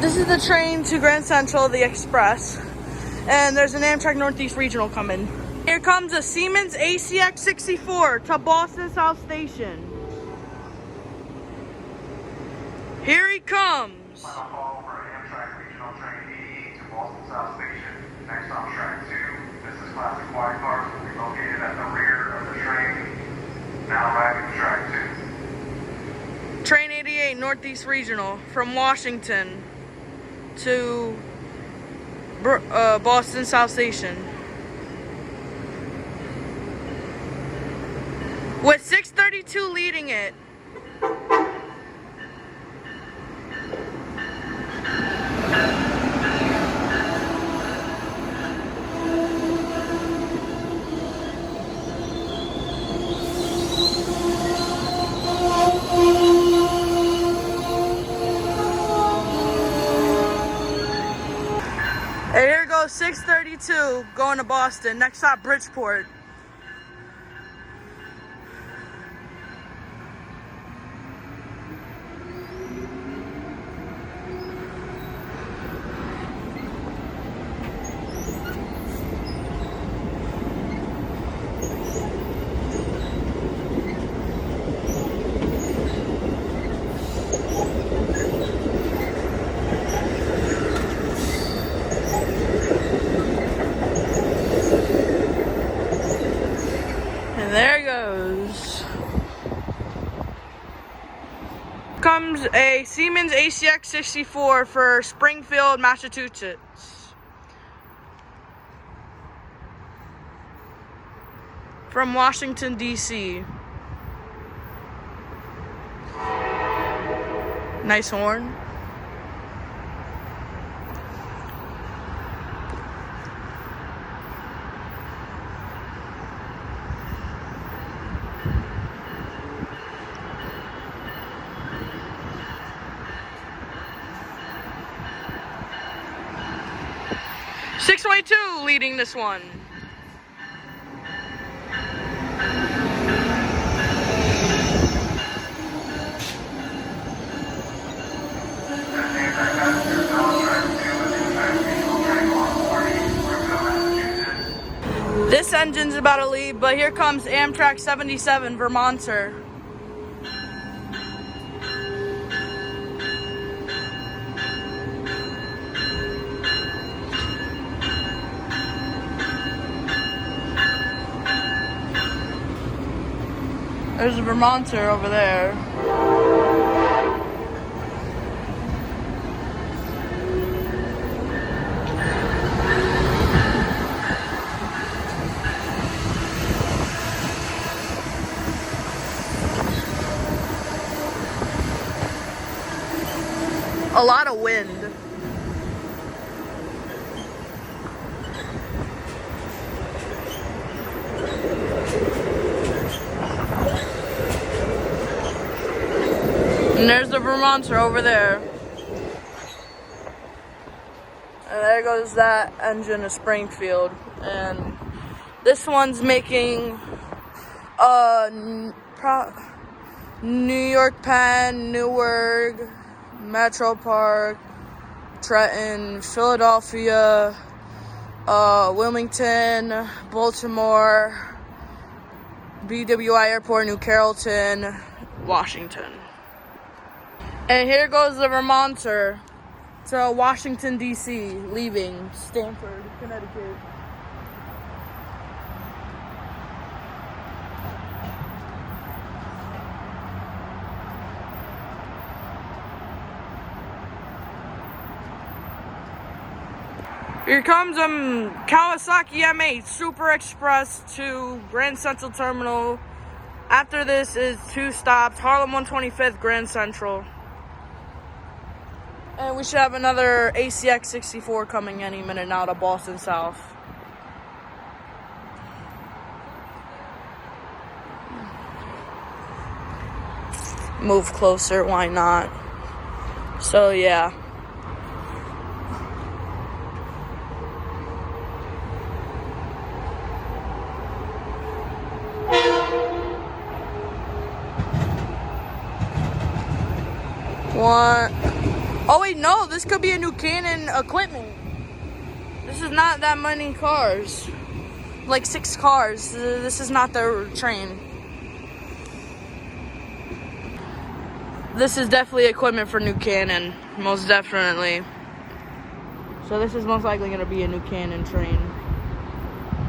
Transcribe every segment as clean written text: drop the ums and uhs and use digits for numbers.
This is the train to Grand Central, the Express. And there's an Amtrak Northeast Regional coming. Here comes a Siemens ACX 64 to Boston South Station. Here he comes. Final call for Amtrak Regional Train 88 to Boston South Station. Next on track 2. This is classic quiet cars will be located at the rear of the train. Now arriving to track 2. Train 88 Northeast Regional from Washington to Boston South Station. With 632 leading it. And here goes 632 going to Boston. Next stop, Bridgeport. There goes. Comes a Siemens ACX 64 for Springfield, Massachusetts. From Washington, D.C. Nice horn. .622 leading this one. This engine's about to leave, but here comes Amtrak 77 Vermonter. There's a Vermonter over there. A lot of wind. And there's the Vermonter over there. And there goes that engine of Springfield. And this one's making New York Penn, Newark, Metro Park, Trenton, Philadelphia, Wilmington, Baltimore, BWI Airport, New Carrollton, Washington. And here goes the Vermonter to Washington, D.C., leaving Stamford, Connecticut. Here comes Kawasaki M8 Super Express to Grand Central Terminal. After this is 2 stops, Harlem 125th, Grand Central. And we should have another ACX 64 coming any minute now to Boston South. Move closer, why not? So yeah. One. Oh wait, no, this could be a new Canon equipment. This is not that many cars. Like 6 cars. This is not the train. This is definitely equipment for new Canon. Most definitely. So this is most likely going to be a new Canon train.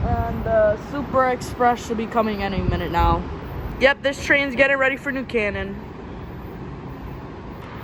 And the Super Express should be coming any minute now. Yep, this train's getting ready for new Canon.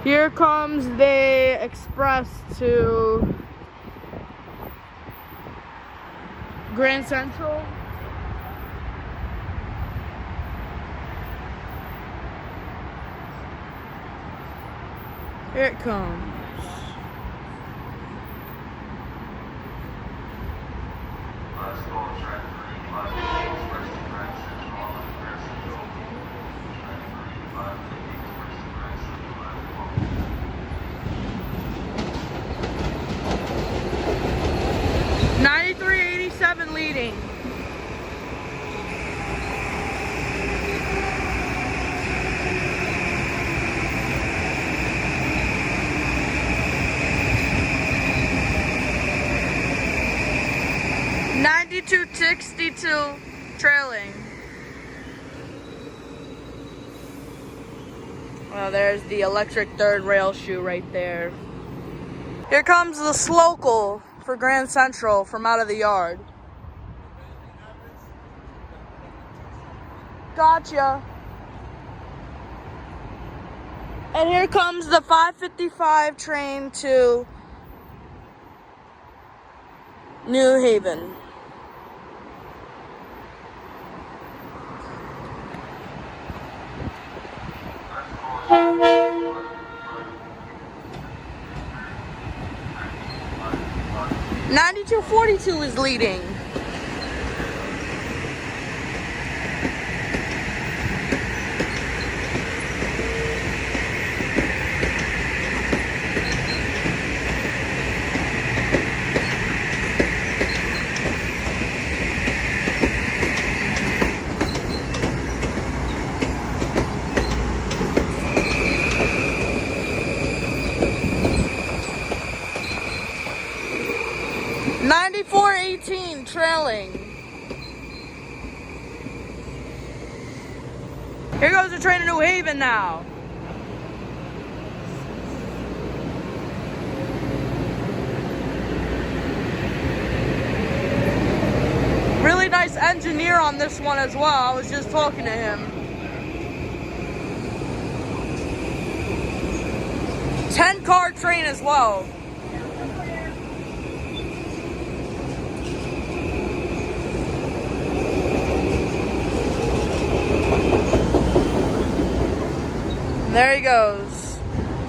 Here comes the Express to Grand Central. Here it comes. Last call, track 35, express to Grand Central, Grand Central. Track 35, express to Grand Central, last call. 9387 leading. '92 62 trailing. Well, there's the electric third rail shoe right there. Here comes the Slocal for Grand Central from out of the yard. Gotcha. And here comes the 555 train to New Haven. '92 42 is leading. '94 18 trailing. Here goes the train to New Haven now. Really nice engineer on this one as well. I was just talking to him. 10-car train as well. There he goes.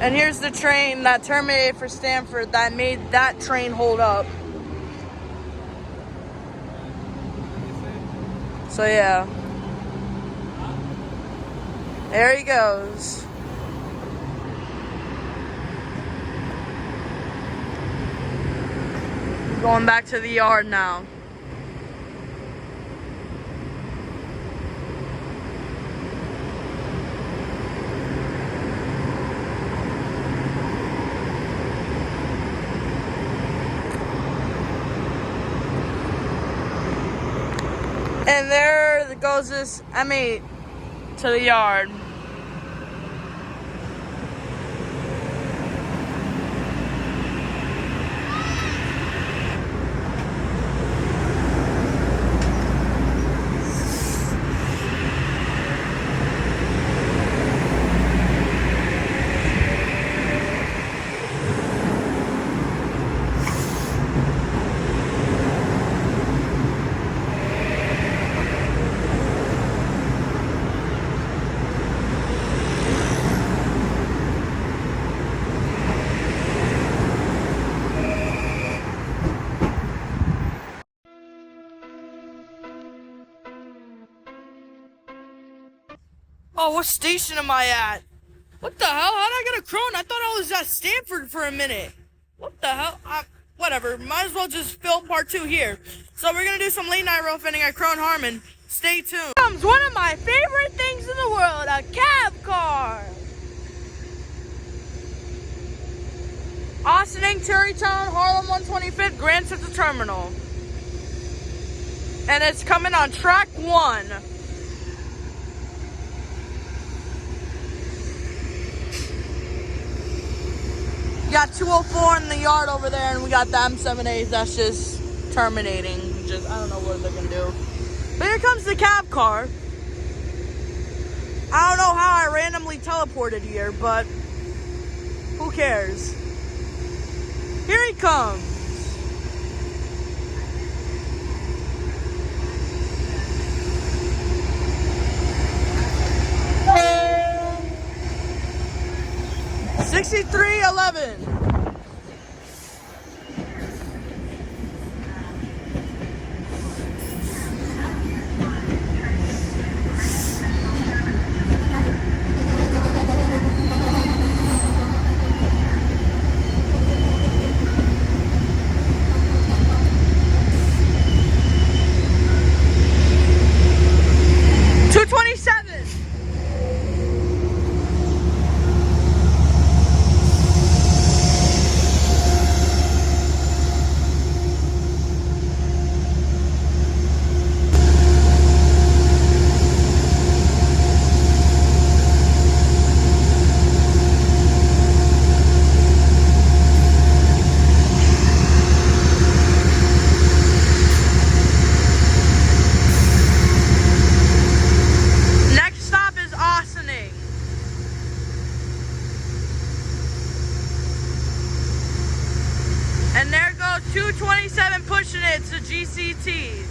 And here's the train that terminated for Stamford that made that train hold up. So yeah. There he goes. Going back to the yard now. And there goes this M8 to the yard. Oh, what station am I at? What the hell? How'd I get a Croton? I thought I was at Stamford for a minute. What the hell? Whatever. Might as well just film part 2 here. So we're going to do some late night railfaning at Croton Harmon. Stay tuned. Comes one of my favorite things in the world, a cab car. Ossining, Tarrytown, Harlem 125th, Grand Central Terminal. And it's coming on track 1. You got 204 in the yard over there, and we got the M7As that's just terminating. I don't know what they're gonna do. But here comes the cab car. I don't know how I randomly teleported here, but who cares? Here he comes. $63.11. And there goes 227 pushing it to GCT.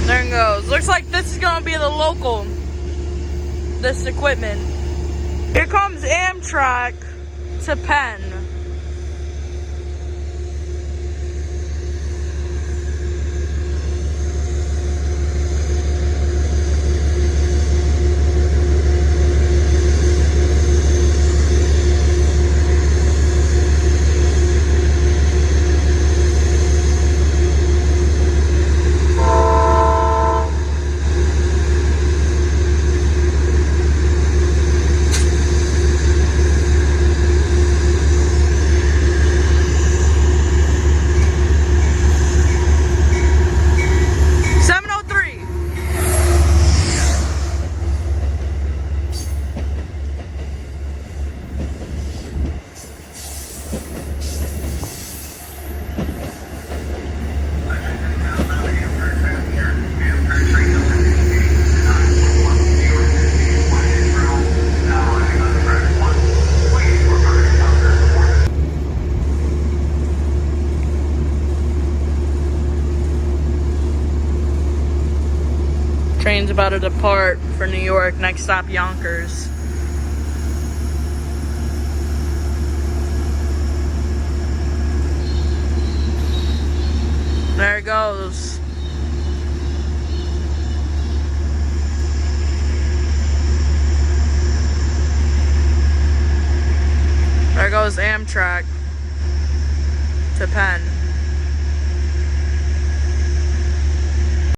There it goes. Looks like this is gonna be the local, this equipment. Here comes Amtrak to Penn. Train's about to depart for New York. Next stop, Yonkers. There it goes. There goes Amtrak to Penn.